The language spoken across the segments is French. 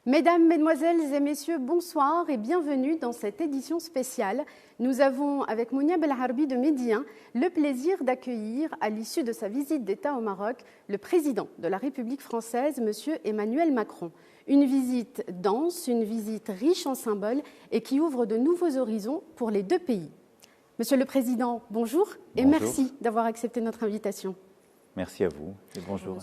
Mesdames, Mesdemoiselles et Messieurs, bonsoir et bienvenue dans cette édition spéciale. Nous avons, avec Mounia Belharbi de Médien, le plaisir d'accueillir, à l'issue de sa visite d'État au Maroc, le président de la République française, M. Emmanuel Macron. Une visite dense, une visite riche en symboles et qui ouvre de nouveaux horizons pour les deux pays. Monsieur le Président, bonjour et merci d'avoir accepté notre invitation. Merci à vous et bonjour.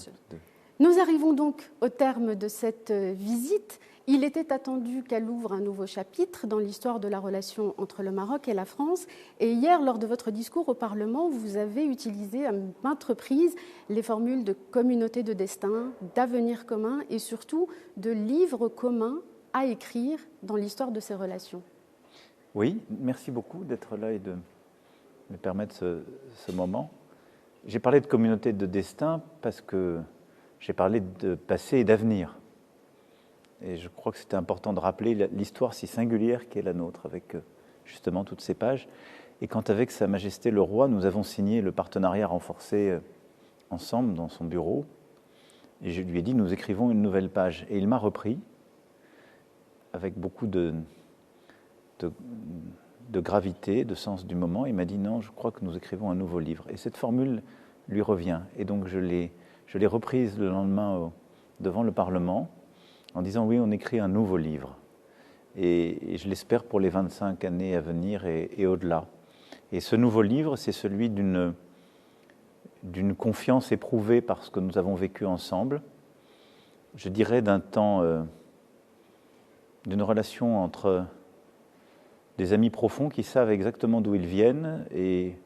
Nous arrivons donc au terme de cette visite. Il était attendu qu'elle ouvre un nouveau chapitre dans l'histoire de la relation entre le Maroc et la France. Et hier, lors de votre discours au Parlement, vous avez utilisé à maintes reprises les formules de communauté de destin, d'avenir commun et surtout de livre commun à écrire dans l'histoire de ces relations. Oui, merci beaucoup d'être là et de me permettre ce moment. J'ai parlé de communauté de destin parce que j'ai parlé de passé et d'avenir. Et je crois que c'était important de rappeler l'histoire si singulière qu'est la nôtre, avec justement toutes ces pages. Et quand avec Sa Majesté le Roi, nous avons signé le partenariat renforcé ensemble dans son bureau, et je lui ai dit, nous écrivons une nouvelle page. Et il m'a repris, avec beaucoup de gravité, de sens du moment. Il m'a dit, non, je crois que nous écrivons un nouveau livre. Et cette formule lui revient. Et donc je l'ai reprise le lendemain devant le Parlement en disant oui, on écrit un nouveau livre. Et je l'espère pour les 25 années à venir et au-delà. Et ce nouveau livre, c'est celui d'une confiance éprouvée par ce que nous avons vécu ensemble. Je dirais d'un temps, d'une relation entre des amis profonds qui savent exactement d'où ils viennent et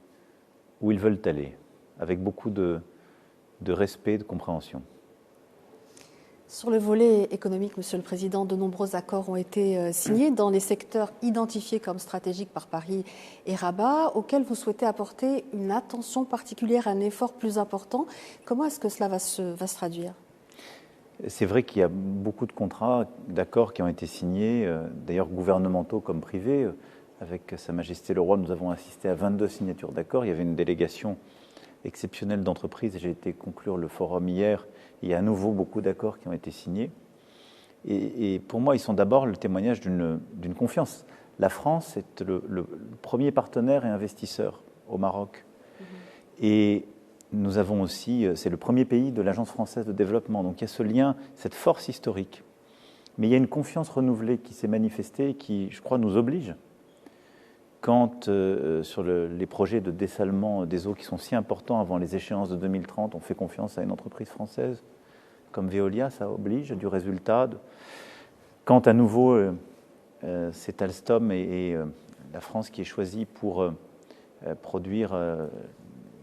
où ils veulent aller, avec beaucoup de respect, de compréhension. Sur le volet économique, Monsieur le Président, de nombreux accords ont été signés dans les secteurs identifiés comme stratégiques par Paris et Rabat, auxquels vous souhaitez apporter une attention particulière, un effort plus important. Comment est-ce que cela va se traduire ? C'est vrai qu'il y a beaucoup de contrats, d'accords qui ont été signés, d'ailleurs gouvernementaux comme privés. Avec Sa Majesté le Roi, nous avons assisté à 22 signatures d'accords. Il y avait une délégation exceptionnelle d'entreprises. J'ai été conclure le forum hier. Il y a à nouveau beaucoup d'accords qui ont été signés. Et pour moi, ils sont d'abord le témoignage d'une confiance. La France est le premier partenaire et investisseur au Maroc. Et nous avons aussi, c'est le premier pays de l'Agence française de développement. Donc il y a ce lien, cette force historique. Mais il y a une confiance renouvelée qui s'est manifestée et qui, je crois, nous oblige. Quand, sur les projets de dessalement des eaux qui sont si importants avant les échéances de 2030, on fait confiance à une entreprise française comme Veolia, ça oblige du résultat. Quand, à nouveau, c'est Alstom et la France qui est choisie pour produire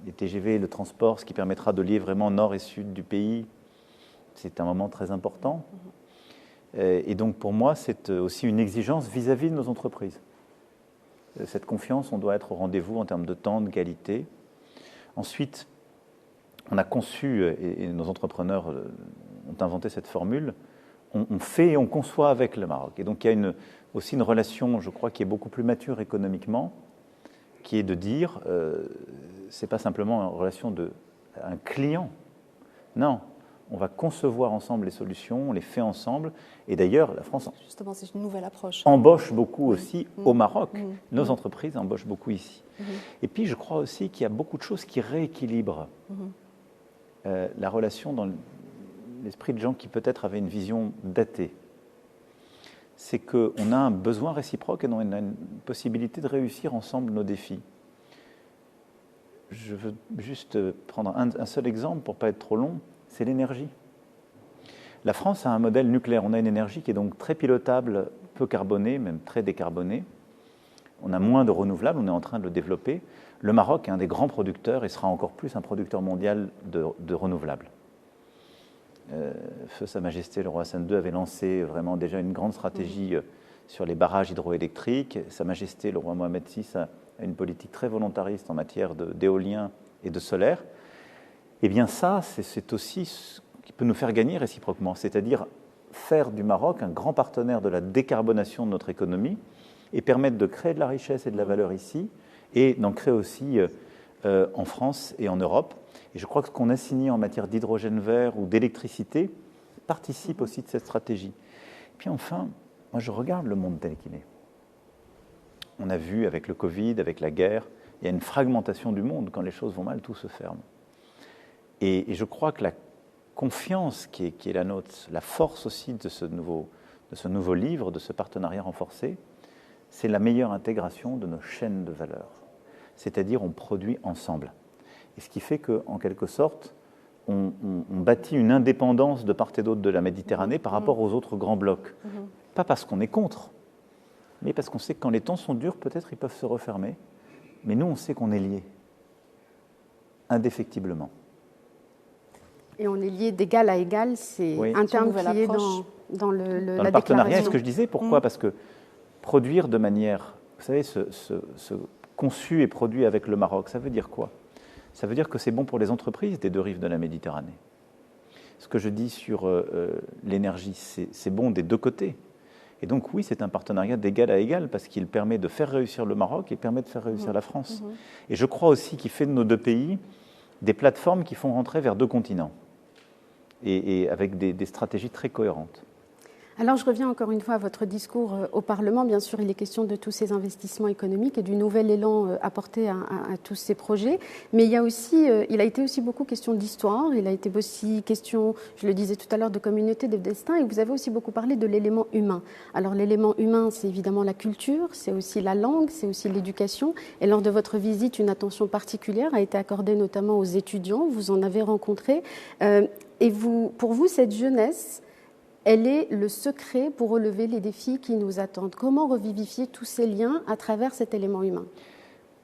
les TGV, le transport, ce qui permettra de lier vraiment nord et sud du pays, c'est un moment très important. Et donc, pour moi, c'est aussi une exigence vis-à-vis de nos entreprises. Cette confiance, on doit être au rendez-vous en termes de temps, de qualité. Ensuite, on a conçu, et nos entrepreneurs ont inventé cette formule, on fait et on conçoit avec le Maroc. Et donc il y a aussi une relation, je crois, qui est beaucoup plus mature économiquement, qui est de dire, c'est pas simplement une relation d'un client. Non, on va concevoir ensemble les solutions, on les fait ensemble. Et d'ailleurs, la France justement, c'est une nouvelle approche. Embauche beaucoup aussi au Maroc. Nos entreprises embauchent beaucoup ici. Et puis, je crois aussi qu'il y a beaucoup de choses qui rééquilibrent la relation dans l'esprit de gens qui peut-être avaient une vision datée. C'est qu'on a un besoin réciproque et on a une possibilité de réussir ensemble nos défis. Je veux juste prendre un seul exemple pour ne pas être trop long, c'est l'énergie. La France a un modèle nucléaire. On a une énergie qui est donc très pilotable, peu carbonée, même très décarbonée. On a moins de renouvelables, on est en train de le développer. Le Maroc est un des grands producteurs et sera encore plus un producteur mondial de renouvelables. Feu Sa Majesté le Roi Hassan II avait lancé vraiment déjà une grande stratégie sur les barrages hydroélectriques. Sa Majesté le Roi Mohamed VI a une politique très volontariste en matière d'éolien et de solaire. Eh bien ça, c'est aussi ce qui peut nous faire gagner réciproquement, c'est-à-dire faire du Maroc un grand partenaire de la décarbonation de notre économie et permettre de créer de la richesse et de la valeur ici et d'en créer aussi en France et en Europe. Et je crois que ce qu'on a signé en matière d'hydrogène vert ou d'électricité participe aussi de cette stratégie. puis enfin, moi je regarde le monde tel qu'il est. On a vu avec le Covid, avec la guerre, il y a une fragmentation du monde. Quand les choses vont mal, tout se ferme. Et je crois que la confiance qui est la nôtre, la force aussi de ce nouveau livre, de ce partenariat renforcé, c'est la meilleure intégration de nos chaînes de valeur. C'est-à-dire on produit ensemble. Et ce qui fait qu'en quelque sorte, on bâtit une indépendance de part et d'autre de la Méditerranée par rapport aux autres grands blocs. Pas parce qu'on est contre, mais parce qu'on sait que quand les temps sont durs, peut-être ils peuvent se refermer. Mais nous, on sait qu'on est liés, indéfectiblement. Et on est liés d'égal à égal, c'est un terme qui est dans la partenariat. Et ce que je disais, pourquoi ? Parce que produire de manière, vous savez, ce conçu et produit avec le Maroc, ça veut dire quoi ? Ça veut dire que c'est bon pour les entreprises des deux rives de la Méditerranée. Ce que je dis sur l'énergie, c'est bon des deux côtés. Et donc oui, c'est un partenariat d'égal à égal parce qu'il permet de faire réussir le Maroc et permet de faire réussir la France. Et je crois aussi qu'il fait de nos deux pays des plateformes qui font rentrer vers deux continents et avec des stratégies très cohérentes. Alors je reviens encore une fois à votre discours au Parlement. Bien sûr, il est question de tous ces investissements économiques et du nouvel élan apporté à tous ces projets. Mais il a été aussi beaucoup question d'histoire, il a été aussi question, je le disais tout à l'heure, de communauté, de destin. Et vous avez aussi beaucoup parlé de l'élément humain. Alors l'élément humain, c'est évidemment la culture, c'est aussi la langue, c'est aussi l'éducation. Et lors de votre visite, une attention particulière a été accordée notamment aux étudiants. Vous en avez rencontré. Et pour vous, cette jeunesse, elle est le secret pour relever les défis qui nous attendent. Comment revivifier tous ces liens à travers cet élément humain ?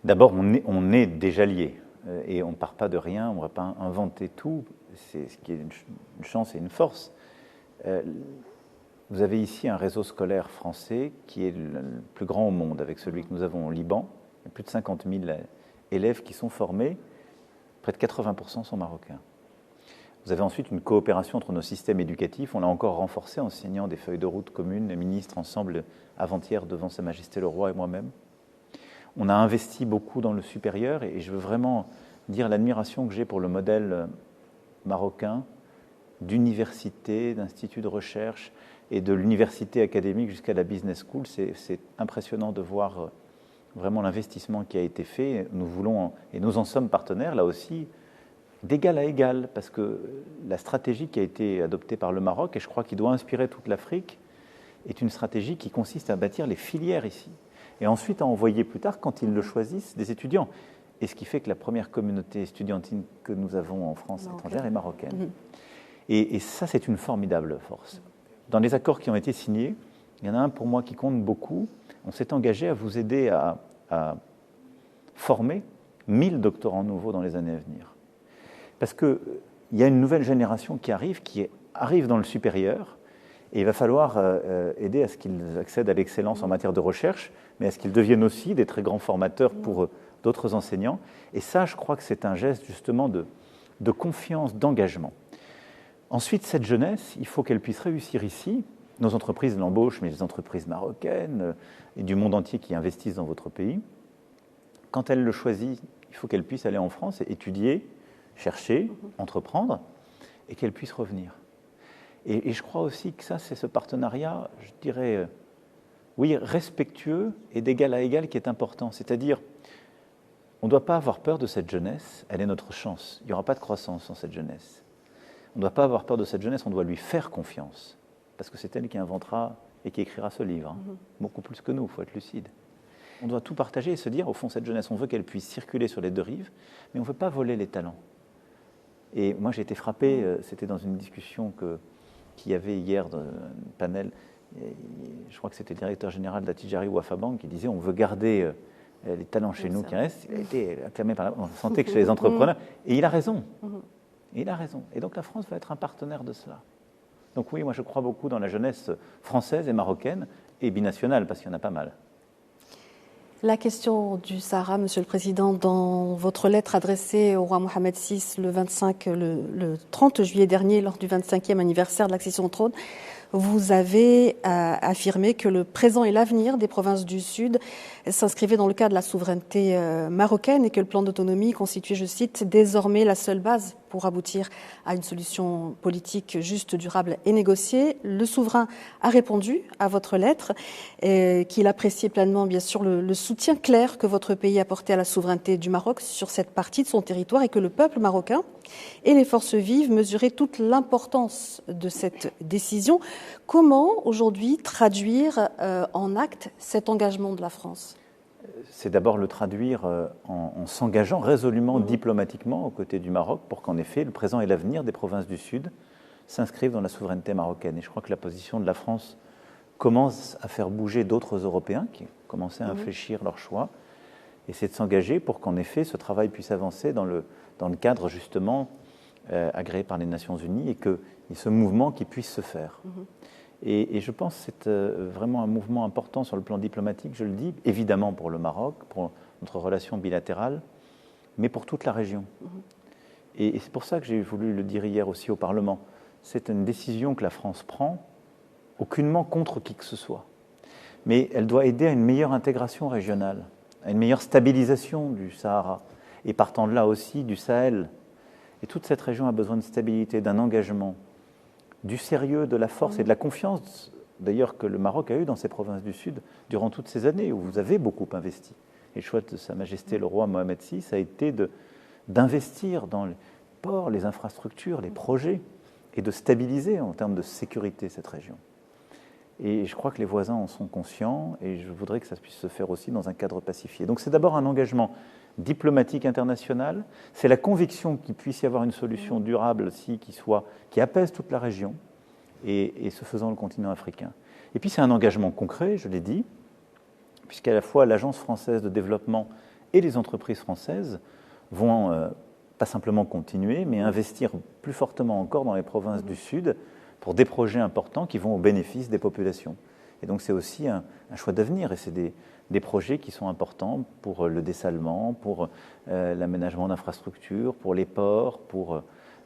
D'abord, on est déjà liés et on ne part pas de rien, on ne va pas inventer tout. C'est ce qui est une chance et une force. Vous avez ici un réseau scolaire français qui est le plus grand au monde, avec celui que nous avons au Liban. Il y a plus de 50 000 élèves qui sont formés, près de 80% sont marocains. Vous avez ensuite une coopération entre nos systèmes éducatifs. On l'a encore renforcé en signant des feuilles de route communes, les ministres ensemble avant-hier devant Sa Majesté le Roi et moi-même. On a investi beaucoup dans le supérieur et je veux vraiment dire l'admiration que j'ai pour le modèle marocain d'université, d'institut de recherche et de l'université académique jusqu'à la business school. C'est impressionnant de voir vraiment l'investissement qui a été fait. Nous voulons, et nous en sommes partenaires là aussi, d'égal à égal, parce que la stratégie qui a été adoptée par le Maroc, et je crois qu'il doit inspirer toute l'Afrique, est une stratégie qui consiste à bâtir les filières ici, et ensuite à envoyer plus tard, quand ils le choisissent, des étudiants. Et ce qui fait que la première communauté estudiantine que nous avons en France étrangère est marocaine. Et ça, c'est une formidable force. Dans les accords qui ont été signés, il y en a un pour moi qui compte beaucoup. On s'est engagé à vous aider à former 1000 doctorants nouveaux dans les années à venir. Parce qu'il y a une nouvelle génération qui arrive dans le supérieur, et il va falloir aider à ce qu'ils accèdent à l'excellence en matière de recherche, mais à ce qu'ils deviennent aussi des très grands formateurs pour d'autres enseignants. Et ça, je crois que c'est un geste justement de confiance, d'engagement. Ensuite, cette jeunesse, il faut qu'elle puisse réussir ici. Nos entreprises l'embauchent, mais les entreprises marocaines et du monde entier qui investissent dans votre pays. Quand elle le choisit, il faut qu'elle puisse aller en France et étudier, chercher, entreprendre, et qu'elle puisse revenir. Et je crois aussi que ça, c'est ce partenariat, je dirais, oui, respectueux et d'égal à égal qui est important. C'est-à-dire, on ne doit pas avoir peur de cette jeunesse, elle est notre chance. Il n'y aura pas de croissance sans cette jeunesse. On ne doit pas avoir peur de cette jeunesse, on doit lui faire confiance, parce que c'est elle qui inventera et qui écrira ce livre, beaucoup plus que nous, il faut être lucide. On doit tout partager et se dire, au fond, cette jeunesse, on veut qu'elle puisse circuler sur les deux rives, mais on ne veut pas voler les talents. Et moi, j'ai été frappé, c'était dans une discussion qu'il y avait hier dans un panel, je crois que c'était le directeur général d'Attijari Wafa Bank qui disait on veut garder les talents chez nous qui restent. Il a été acclamé par on sentait que chez les entrepreneurs. Et il a raison. Il a raison. Et donc la France va être un partenaire de cela. Donc oui, moi je crois beaucoup dans la jeunesse française et marocaine et binationale, parce qu'il y en a pas mal. La question du Sahara, Monsieur le Président, dans votre lettre adressée au roi Mohamed VI le 30 juillet dernier, lors du 25e anniversaire de l'accession au trône, vous avez affirmé que le présent et l'avenir des provinces du Sud s'inscrivaient dans le cadre de la souveraineté marocaine et que le plan d'autonomie constituait, je cite, désormais la seule base pour aboutir à une solution politique juste, durable et négociée. Le souverain a répondu à votre lettre, qu'il appréciait pleinement, bien sûr, le soutien clair que votre pays a apporté à la souveraineté du Maroc sur cette partie de son territoire et que le peuple marocain et les forces vives mesuraient toute l'importance de cette décision. Comment aujourd'hui traduire en actes cet engagement de la France ? C'est d'abord le traduire en s'engageant résolument, diplomatiquement aux côtés du Maroc pour qu'en effet le présent et l'avenir des provinces du Sud s'inscrivent dans la souveraineté marocaine. Et je crois que la position de la France commence à faire bouger d'autres Européens qui commençaient à infléchir leur choix. Et c'est de s'engager pour qu'en effet ce travail puisse avancer dans le cadre justement agréé par les Nations Unies et qu'il y ait ce mouvement qui puisse se faire. Et je pense que c'est vraiment un mouvement important sur le plan diplomatique, je le dis, évidemment pour le Maroc, pour notre relation bilatérale, mais pour toute la région. Et c'est pour ça que j'ai voulu le dire hier aussi au Parlement. C'est une décision que la France prend, aucunement contre qui que ce soit. Mais elle doit aider à une meilleure intégration régionale, à une meilleure stabilisation du Sahara, et partant de là aussi du Sahel. Et toute cette région a besoin de stabilité, d'un engagement, du sérieux, de la force et de la confiance, d'ailleurs, que le Maroc a eu dans ses provinces du Sud durant toutes ces années où vous avez beaucoup investi. Et le choix de Sa Majesté le roi Mohamed VI a été d'investir dans les ports, les infrastructures, les projets, et de stabiliser en termes de sécurité cette région. Et je crois que les voisins en sont conscients, et je voudrais que ça puisse se faire aussi dans un cadre pacifié. Donc c'est d'abord un engagement diplomatique international, c'est la conviction qu'il puisse y avoir une solution durable aussi, qui apaise toute la région, et ce faisant le continent africain. Et puis c'est un engagement concret, je l'ai dit, puisqu'à la fois l'Agence française de développement et les entreprises françaises vont pas simplement continuer, mais investir plus fortement encore dans les provinces du Sud pour des projets importants qui vont au bénéfice des populations. Et donc c'est aussi un choix d'avenir, et c'est des projets qui sont importants pour le dessalement, pour l'aménagement d'infrastructures, pour les ports, pour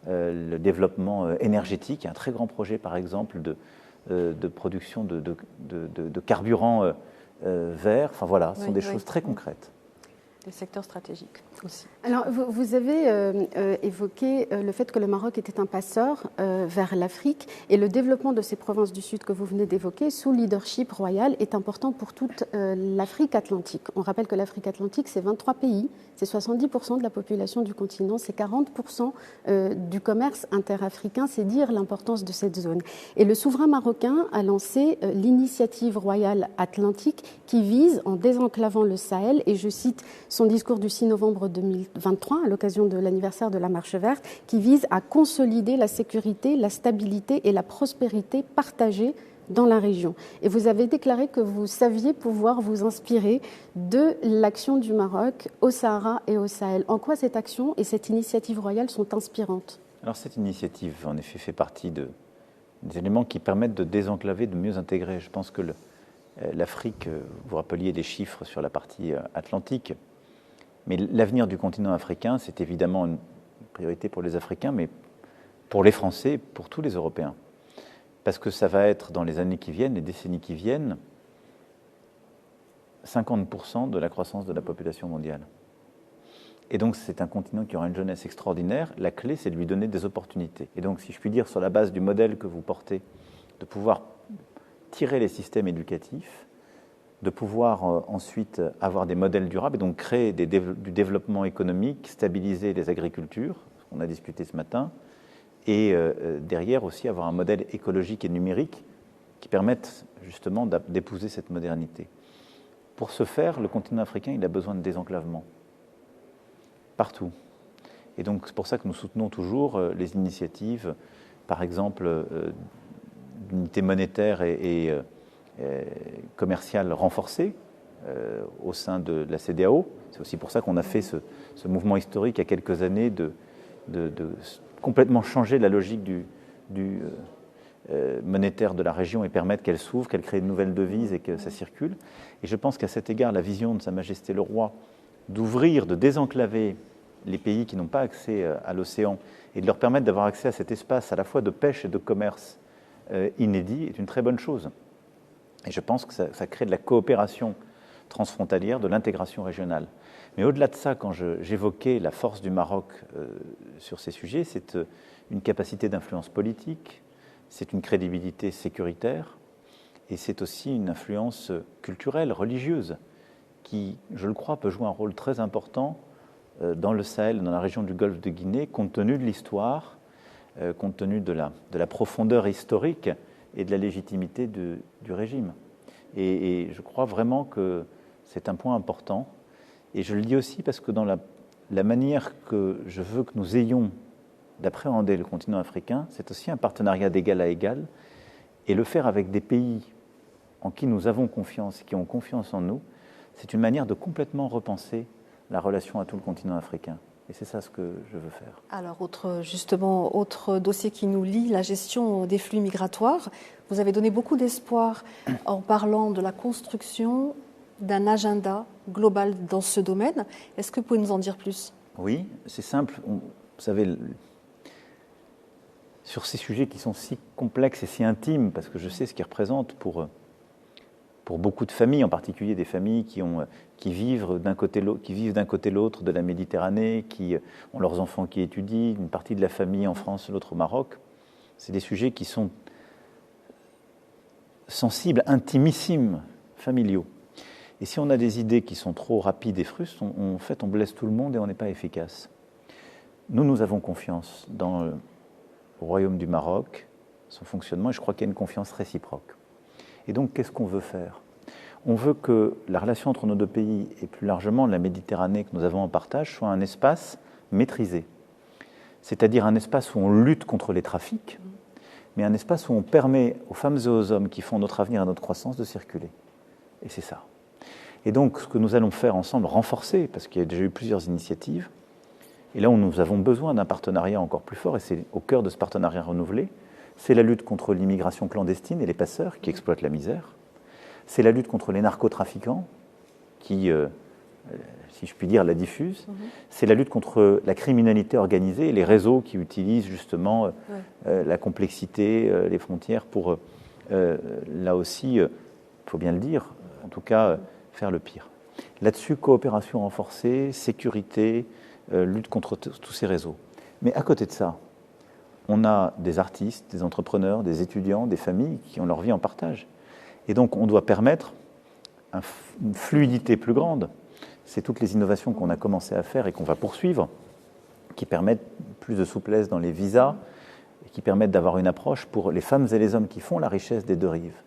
le développement énergétique. Il y a un très grand projet, par exemple, de production de carburant vert. Enfin voilà, ce sont des choses très concrètes. Des secteurs stratégiques aussi. Alors, vous avez évoqué le fait que le Maroc était un passeur vers l'Afrique, et le développement de ces provinces du Sud que vous venez d'évoquer, sous leadership royal, est important pour toute l'Afrique atlantique. On rappelle que l'Afrique atlantique, c'est 23 pays, c'est 70% de la population du continent, c'est 40% du commerce interafricain, c'est dire l'importance de cette zone. Et le souverain marocain a lancé l'initiative royale atlantique qui vise, en désenclavant le Sahel, et je cite son discours du 6 novembre 2023, à l'occasion de l'anniversaire de la Marche verte, qui vise à consolider la sécurité, la stabilité et la prospérité partagée dans la région. Et vous avez déclaré que vous saviez pouvoir vous inspirer de l'action du Maroc au Sahara et au Sahel. En quoi cette action et cette initiative royale sont inspirantes ? Alors cette initiative, en effet, fait partie des éléments qui permettent de désenclaver, de mieux intégrer. Je pense que l'Afrique, vous rappeliez des chiffres sur la partie atlantique, mais l'avenir du continent africain, c'est évidemment une priorité pour les Africains, mais pour les Français, pour tous les Européens. Parce que ça va être, dans les années qui viennent, les décennies qui viennent, 50% de la croissance de la population mondiale. Et donc, c'est un continent qui aura une jeunesse extraordinaire. La clé, c'est de lui donner des opportunités. Et donc, si je puis dire, sur la base du modèle que vous portez, de pouvoir tirer les systèmes éducatifs, de pouvoir ensuite avoir des modèles durables et donc créer du développement économique, stabiliser les agricultures, ce qu'on a discuté ce matin, et derrière aussi avoir un modèle écologique et numérique qui permette justement d'épouser cette modernité. Pour ce faire, le continent africain, il a besoin de désenclavement, partout. Et donc c'est pour ça que nous soutenons toujours les initiatives, par exemple, d'unité monétaire et commerciale renforcée au sein de la CEDEAO. C'est aussi pour ça qu'on a fait ce mouvement historique il y a quelques années de complètement changer la logique du monétaire de la région et permettre qu'elle s'ouvre, qu'elle crée de nouvelles devises et que ça circule. Et je pense qu'à cet égard, la vision de Sa Majesté le Roi d'ouvrir, de désenclaver les pays qui n'ont pas accès à l'océan et de leur permettre d'avoir accès à cet espace à la fois de pêche et de commerce inédit est une très bonne chose. Et je pense que ça crée de la coopération transfrontalière de l'intégration régionale. Mais au-delà de ça, quand j'évoquais la force du Maroc sur ces sujets, c'est une capacité d'influence politique, c'est une crédibilité sécuritaire, et c'est aussi une influence culturelle, religieuse, qui, je le crois, peut jouer un rôle très important dans le Sahel, dans la région du Golfe de Guinée, compte tenu de l'histoire, compte tenu de la profondeur historique et de la légitimité du régime. Et je crois vraiment que c'est un point important. Et je le dis aussi parce que dans la manière que je veux que nous ayons d'appréhender le continent africain, c'est aussi un partenariat d'égal à égal, et le faire avec des pays en qui nous avons confiance et qui ont confiance en nous, c'est une manière de complètement repenser la relation à tout le continent africain. Et c'est ça ce que je veux faire. Alors, autre dossier qui nous lie, la gestion des flux migratoires. Vous avez donné beaucoup d'espoir en parlant de la construction d'un agenda global dans ce domaine. Est-ce que vous pouvez nous en dire plus ? Oui, c'est simple. Vous savez, sur ces sujets qui sont si complexes et si intimes, parce que je sais ce qu'ils représentent pour beaucoup de familles, en particulier des familles qui vivent d'un côté l'autre de la Méditerranée, qui ont leurs enfants qui étudient, une partie de la famille en France, l'autre au Maroc. C'est des sujets qui sont sensibles, intimissimes, familiaux. Et si on a des idées qui sont trop rapides et frustres, en fait, on blesse tout le monde et on n'est pas efficace. Nous avons confiance dans le Royaume du Maroc, son fonctionnement, et je crois qu'il y a une confiance réciproque. Et donc, qu'est-ce qu'on veut faire ? On veut que la relation entre nos deux pays et plus largement la Méditerranée que nous avons en partage soit un espace maîtrisé. C'est-à-dire un espace où on lutte contre les trafics, mais un espace où on permet aux femmes et aux hommes qui font notre avenir et notre croissance de circuler. Et c'est ça. Et donc, ce que nous allons faire ensemble, renforcer, parce qu'il y a déjà eu plusieurs initiatives, et là où nous avons besoin d'un partenariat encore plus fort, et c'est au cœur de ce partenariat renouvelé, c'est la lutte contre l'immigration clandestine et les passeurs qui exploitent la misère. C'est la lutte contre les narcotrafiquants qui, si je puis dire, la diffusent. C'est la lutte contre la criminalité organisée et les réseaux qui utilisent justement la complexité, les frontières pour, là aussi, il faut bien le dire, en tout cas, faire le pire. Là-dessus, coopération renforcée, sécurité, lutte contre tous ces réseaux. Mais à côté de ça, on a des artistes, des entrepreneurs, des étudiants, des familles qui ont leur vie en partage. Et donc, on doit permettre une fluidité plus grande. C'est toutes les innovations qu'on a commencé à faire et qu'on va poursuivre, qui permettent plus de souplesse dans les visas, et qui permettent d'avoir une approche pour les femmes et les hommes qui font la richesse des deux rives.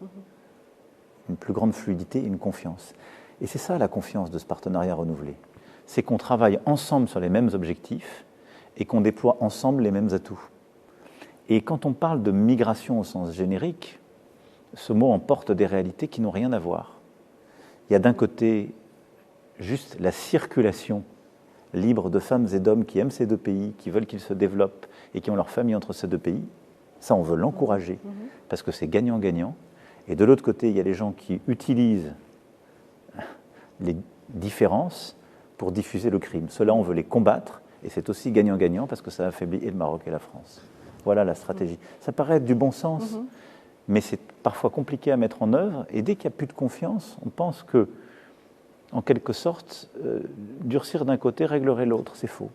Une plus grande fluidité, une confiance. Et c'est ça la confiance de ce partenariat renouvelé. C'est qu'on travaille ensemble sur les mêmes objectifs et qu'on déploie ensemble les mêmes atouts. Et quand on parle de migration au sens générique, ce mot emporte des réalités qui n'ont rien à voir. Il y a d'un côté juste la circulation libre de femmes et d'hommes qui aiment ces deux pays, qui veulent qu'ils se développent et qui ont leur famille entre ces deux pays. Ça, on veut l'encourager parce que c'est gagnant-gagnant. Et de l'autre côté, il y a les gens qui utilisent les différences pour diffuser le crime. Ceux-là, on veut les combattre et c'est aussi gagnant-gagnant parce que ça affaiblit et le Maroc et la France. Voilà la stratégie. Ça paraît être du bon sens, mais c'est parfois compliqué à mettre en œuvre. Et dès qu'il n'y a plus de confiance, on pense que, en quelque sorte, durcir d'un côté réglerait l'autre. C'est faux.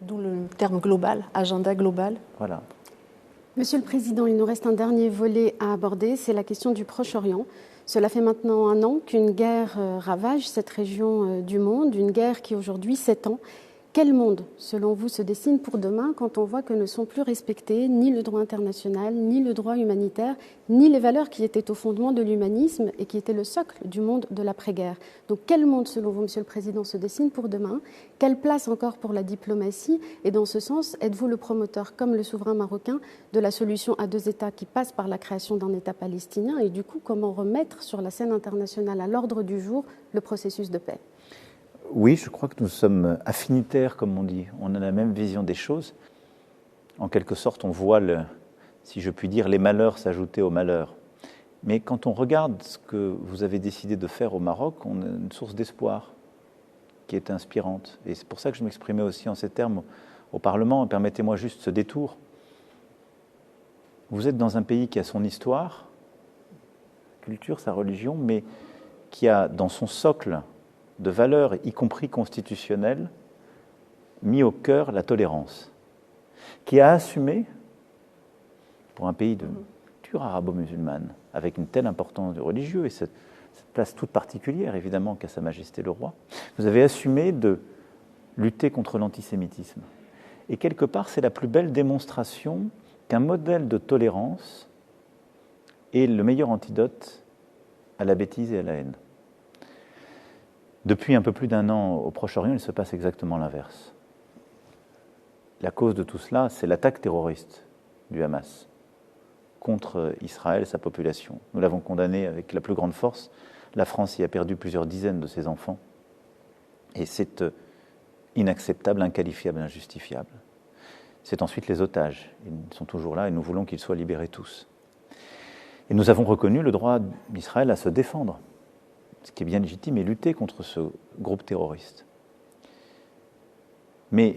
D'où le terme global, agenda global. Voilà. Monsieur le Président, il nous reste un dernier volet à aborder, c'est la question du Proche-Orient. Cela fait maintenant 1 an qu'une guerre ravage cette région du monde, une guerre qui aujourd'hui s'étend. Quel monde, selon vous, se dessine pour demain quand on voit que ne sont plus respectés ni le droit international, ni le droit humanitaire, ni les valeurs qui étaient au fondement de l'humanisme et qui étaient le socle du monde de l'après-guerre? Donc quel monde, selon vous, Monsieur le Président, se dessine pour demain? Quelle place encore pour la diplomatie? Et dans ce sens, êtes-vous le promoteur, comme le souverain marocain, de la solution à 2 États qui passe par la création d'un État palestinien? Et du coup, comment remettre sur la scène internationale à l'ordre du jour le processus de paix? Oui, je crois que nous sommes affinitaires, comme on dit. On a la même vision des choses. En quelque sorte, on voit, si je puis dire, les malheurs s'ajouter aux malheurs. Mais quand on regarde ce que vous avez décidé de faire au Maroc, on a une source d'espoir qui est inspirante. Et c'est pour ça que je m'exprimais aussi en ces termes au Parlement. Permettez-moi juste ce détour. Vous êtes dans un pays qui a son histoire, sa culture, sa religion, mais qui a dans son socle de valeurs, y compris constitutionnelles, mis au cœur la tolérance, qui a assumé, pour un pays de culture arabo-musulmane, avec une telle importance de religieux et cette place toute particulière, évidemment, qu'a Sa Majesté le Roi, vous avez assumé de lutter contre l'antisémitisme. Et quelque part, c'est la plus belle démonstration qu'un modèle de tolérance est le meilleur antidote à la bêtise et à la haine. Depuis un peu plus d'1 an au Proche-Orient, il se passe exactement l'inverse. La cause de tout cela, c'est l'attaque terroriste du Hamas contre Israël et sa population. Nous l'avons condamné avec la plus grande force. La France y a perdu plusieurs dizaines de ses enfants. Et c'est inacceptable, inqualifiable, injustifiable. C'est ensuite les otages. Ils sont toujours là et nous voulons qu'ils soient libérés tous. Et nous avons reconnu le droit d'Israël à se défendre, ce qui est bien légitime, et lutter contre ce groupe terroriste. Mais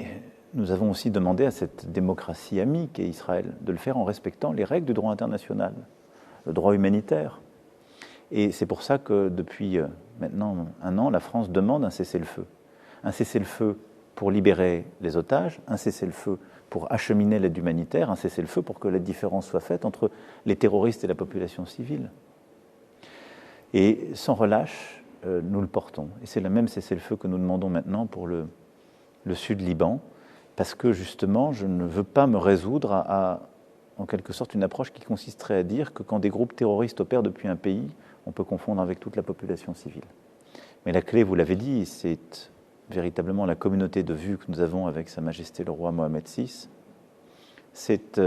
nous avons aussi demandé à cette démocratie amie qu'est Israël de le faire en respectant les règles du droit international, le droit humanitaire. Et c'est pour ça que depuis maintenant 1 an, la France demande un cessez-le-feu. Un cessez-le-feu pour libérer les otages, un cessez-le-feu pour acheminer l'aide humanitaire, un cessez-le-feu pour que la différence soit faite entre les terroristes et la population civile. Et sans relâche, nous le portons. Et c'est le même cessez-le-feu que nous demandons maintenant pour le sud Liban, parce que justement, je ne veux pas me résoudre à, en quelque sorte, une approche qui consisterait à dire que quand des groupes terroristes opèrent depuis un pays, on peut confondre avec toute la population civile. Mais la clé, vous l'avez dit, c'est véritablement la communauté de vues que nous avons avec Sa Majesté le Roi Mohammed VI, c'est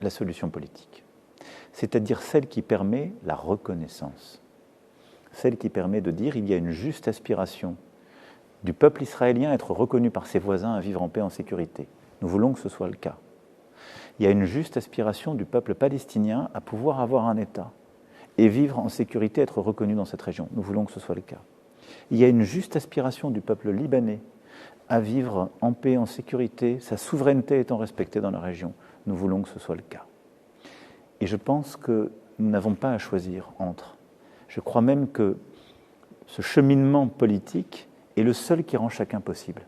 la solution politique. C'est-à-dire celle qui permet la reconnaissance, celle qui permet de dire il y a une juste aspiration du peuple israélien à être reconnu par ses voisins, à vivre en paix, en sécurité. Nous voulons que ce soit le cas. Il y a une juste aspiration du peuple palestinien à pouvoir avoir un État et vivre en sécurité, être reconnu dans cette région. Nous voulons que ce soit le cas. Il y a une juste aspiration du peuple libanais à vivre en paix, en sécurité, sa souveraineté étant respectée dans la région. Nous voulons que ce soit le cas. Et je pense que nous n'avons pas à choisir entre. Je crois même que ce cheminement politique est le seul qui rend chacun possible.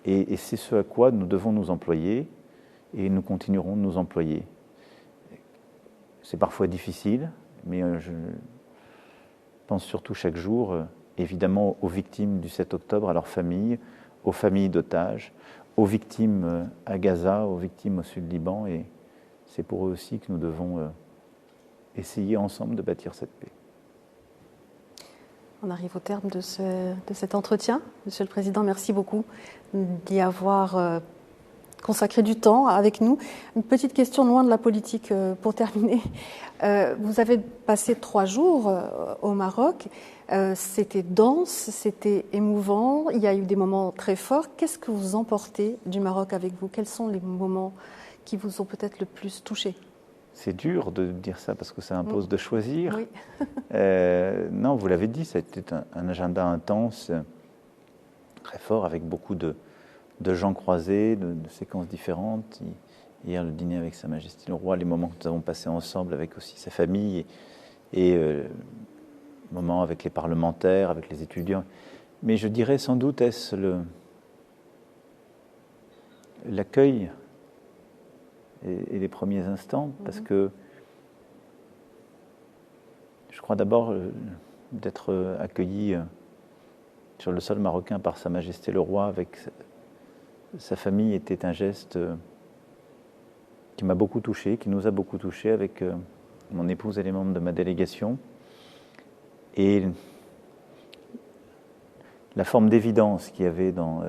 Et c'est ce à quoi nous devons nous employer, et nous continuerons de nous employer. C'est parfois difficile, mais je pense surtout chaque jour, évidemment, aux victimes du 7 octobre, à leurs familles, aux familles d'otages, aux victimes à Gaza, aux victimes au sud Liban, et c'est pour eux aussi que nous devons essayer ensemble de bâtir cette paix. On arrive au terme de cet entretien. Monsieur le Président, merci beaucoup d'y avoir consacré du temps avec nous. Une petite question loin de la politique pour terminer. Vous avez passé 3 jours au Maroc. C'était dense, c'était émouvant. Il y a eu des moments très forts. Qu'est-ce que vous emportez du Maroc avec vous? Quels sont les moments qui vous ont peut-être le plus touché? C'est dur de dire ça parce que ça impose de choisir. Oui. Non, vous l'avez dit, c'était un agenda intense, très fort, avec beaucoup de gens croisés, de séquences différentes. Hier, le dîner avec Sa Majesté le Roi, les moments que nous avons passés ensemble avec aussi sa famille, et moments avec les parlementaires, avec les étudiants. Mais je dirais sans doute, est-ce l'accueil et les premiers instants, parce que je crois d'abord d'être accueilli sur le sol marocain par Sa Majesté le Roi avec sa famille était un geste qui m'a beaucoup touché, qui nous a beaucoup touché avec mon épouse et les membres de ma délégation. Et la forme d'évidence qu'il y avait dans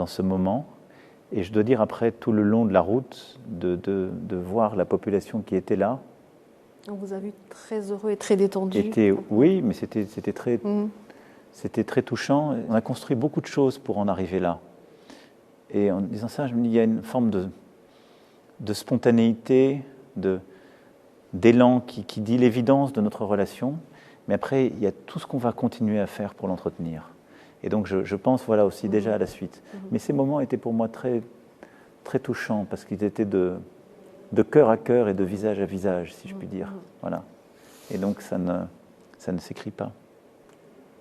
ce moment. Et je dois dire, après, tout le long de la route, de voir la population qui était là. On vous a vu très heureux et très détendu. Oui, mais c'était très touchant. On a construit beaucoup de choses pour en arriver là. Et en disant ça, je me dis, il y a une forme de spontanéité, d'élan qui dit l'évidence de notre relation. Mais après, il y a tout ce qu'on va continuer à faire pour l'entretenir. Et donc, je pense voilà, aussi déjà à la suite. Mais ces moments étaient pour moi très, très touchants, parce qu'ils étaient de cœur à cœur et de visage à visage, si je puis dire. Voilà. Et donc, ça ne ça ne s'écrit pas.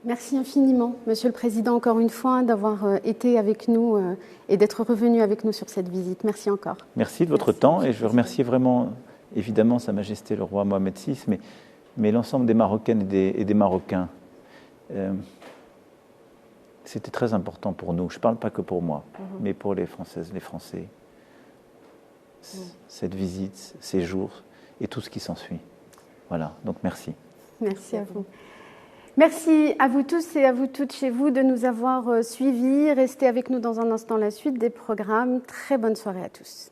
Merci infiniment, Monsieur le Président, encore une fois, d'avoir été avec nous et d'être revenu avec nous sur cette visite. Merci encore. Merci de votre temps et je veux remercier vraiment, évidemment, Sa Majesté le roi Mohamed VI, mais l'ensemble des Marocaines et des Marocains. C'était très important pour nous. Je ne parle pas que pour moi, mais pour les Françaises, les Français. Cette visite, ces jours et tout ce qui s'ensuit. Voilà, donc merci. Merci à vous. Merci à vous tous et à vous toutes chez vous de nous avoir suivis. Restez avec nous dans un instant la suite des programmes. Très bonne soirée à tous.